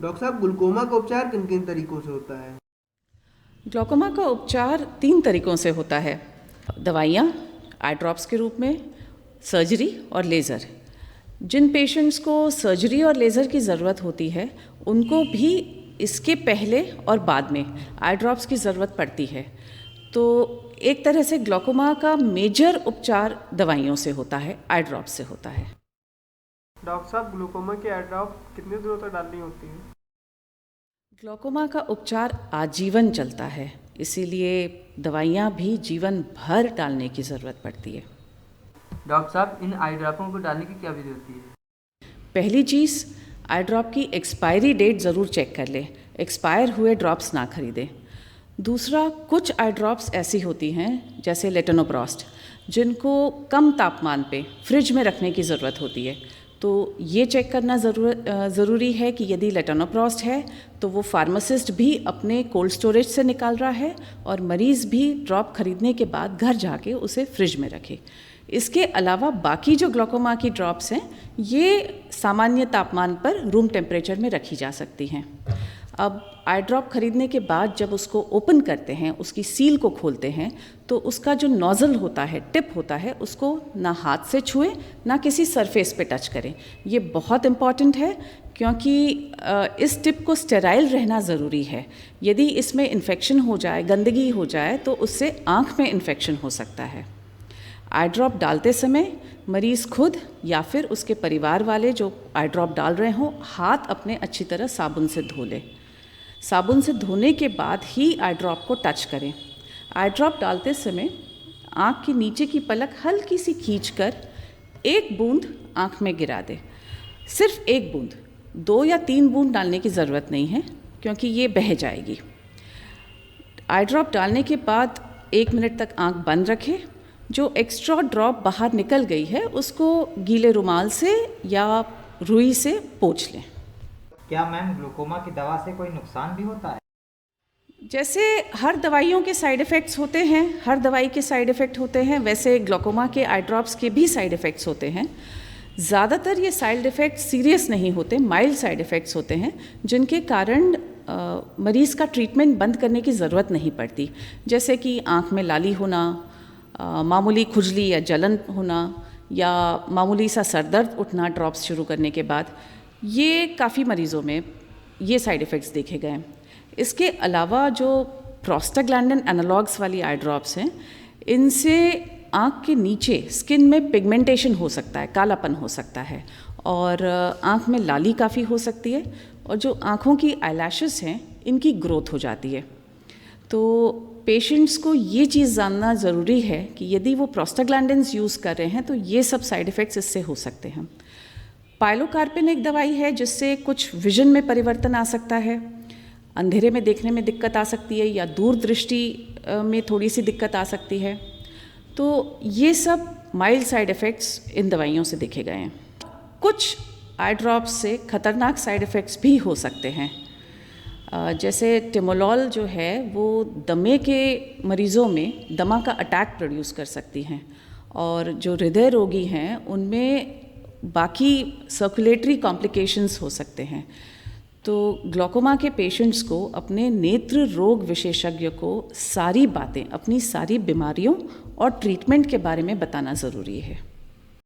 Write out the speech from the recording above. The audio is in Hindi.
डॉक्टर साहब, ग्लूकोमा का उपचार किन किन तरीकों से होता है? ग्लूकोमा का उपचार 3 तरीकों से होता है। दवाइयाँ, आई ड्रॉप्स के रूप में, सर्जरी और लेज़र। जिन पेशेंट्स को सर्जरी और लेज़र की ज़रूरत होती है उनको भी इसके पहले और बाद में आई ड्रॉप्स की ज़रूरत पड़ती है। तो एक तरह से ग्लूकोमा का मेजर उपचार दवाइयों से होता है, आई ड्रॉप्स से होता है। डॉक्टर साहब, ग्लूकोमा की आई ड्रॉप कितने दिनों तक डालनी होती है? ग्लूकोमा का उपचार आजीवन चलता है, इसीलिए दवाइयाँ भी जीवन भर डालने की ज़रूरत पड़ती है। डॉक्टर साहब, इन आई ड्रॉपों को डालने की क्या विधि होती है? पहली चीज़, आई ड्रॉप की एक्सपायरी डेट ज़रूर चेक कर लें, एक्सपायर हुए ड्रॉप्स ना खरीदें। दूसरा, कुछ आई ड्रॉप्स ऐसी होती हैं जैसे लेटनोप्रोस्ट, जिनको कम तापमान पे फ्रिज में रखने की ज़रूरत होती है। तो ये चेक करना ज़रूरी है कि यदि लेटनोप्रोस्ट है तो वो फार्मासिस्ट भी अपने कोल्ड स्टोरेज से निकाल रहा है और मरीज़ भी ड्रॉप खरीदने के बाद घर जाके उसे फ्रिज में रखे। इसके अलावा बाकी जो ग्लूकोमा की ड्रॉप्स हैं ये सामान्य तापमान पर रूम टेम्परेचर में रखी जा सकती हैं। अब आई ड्रॉप खरीदने के बाद जब उसको ओपन करते हैं, उसकी सील को खोलते हैं, तो उसका जो नोज़ल होता है, टिप होता है, उसको ना हाथ से छुएं ना किसी सरफेस पे टच करें। ये बहुत इम्पॉर्टेंट है क्योंकि इस टिप को स्टेराइल रहना ज़रूरी है। यदि इसमें इन्फेक्शन हो जाए, गंदगी हो जाए तो उससे आँख में इन्फेक्शन हो सकता है। आई ड्रॉप डालते समय मरीज़ खुद या फिर उसके परिवार वाले जो आई ड्रॉप डाल रहे हों, हाथ अपने अच्छी तरह साबुन से धो लें। साबुन से धोने के बाद ही आई ड्रॉप को टच करें। आई ड्रॉप डालते समय आँख के नीचे की पलक हल्की सी खींचकर 1 बूंद आँख में गिरा दें। सिर्फ 1 बूंद, 2 या 3 बूंद डालने की ज़रूरत नहीं है क्योंकि ये बह जाएगी। आई ड्रॉप डालने के बाद 1 मिनट तक आँख बंद रखें। जो एक्स्ट्रा ड्रॉप बाहर निकल गई है उसको गीले रुमाल से या रुई से पोंछ लें। क्या मैम, ग्लूकोमा की दवा से कोई नुकसान भी होता है? जैसे हर दवाइयों के साइड इफ़ेक्ट्स होते हैं, हर दवाई के साइड इफ़ेक्ट होते हैं, वैसे ग्लूकोमा के आई ड्रॉप्स के भी साइड इफ़ेक्ट्स होते हैं। ज़्यादातर ये साइड इफ़ेक्ट्स सीरियस नहीं होते, माइल्ड साइड इफ़ेक्ट्स होते हैं जिनके कारण मरीज़ का ट्रीटमेंट बंद करने की ज़रूरत नहीं पड़ती। जैसे कि आँख में लाली होना, मामूली खुजली या जलन होना या मामूली सा सरदर्द उठना ड्रॉप्स शुरू करने के बाद, ये काफ़ी मरीज़ों में ये साइड इफ़ेक्ट्स देखे गए हैं। इसके अलावा जो प्रोस्टाग्लैंडिन एनालॉग्स वाली आई ड्रॉप्स हैं, इनसे आँख के नीचे स्किन में पिगमेंटेशन हो सकता है, कालापन हो सकता है और आँख में लाली काफ़ी हो सकती है और जो आँखों की आईलैशेस हैं इनकी ग्रोथ हो जाती है। तो पेशेंट्स को ये चीज़ जानना ज़रूरी है कि यदि वो प्रोस्टाग्लैंडिन्स यूज़ कर रहे हैं तो ये सब साइड इफ़ेक्ट्स इससे हो सकते हैं। पाइलोकार्पिन एक दवाई है जिससे कुछ विजन में परिवर्तन आ सकता है, अंधेरे में देखने में दिक्कत आ सकती है या दूर दृष्टि में थोड़ी सी दिक्कत आ सकती है। तो ये सब माइल्ड साइड इफ़ेक्ट्स इन दवाइयों से देखे गए हैं। कुछ आई ड्रॉप्स से खतरनाक साइड इफ़ेक्ट्स भी हो सकते हैं। जैसे टिमोलॉल जो है वो दमे के मरीज़ों में दमा का अटैक प्रोड्यूस कर सकती हैं और जो हृदय रोगी हैं उनमें बाकी सर्कुलेटरी कॉम्प्लिकेशंस हो सकते हैं। तो ग्लूकोमा के पेशेंट्स को अपने नेत्र रोग विशेषज्ञ को सारी बातें, अपनी सारी बीमारियों और ट्रीटमेंट के बारे में बताना ज़रूरी है।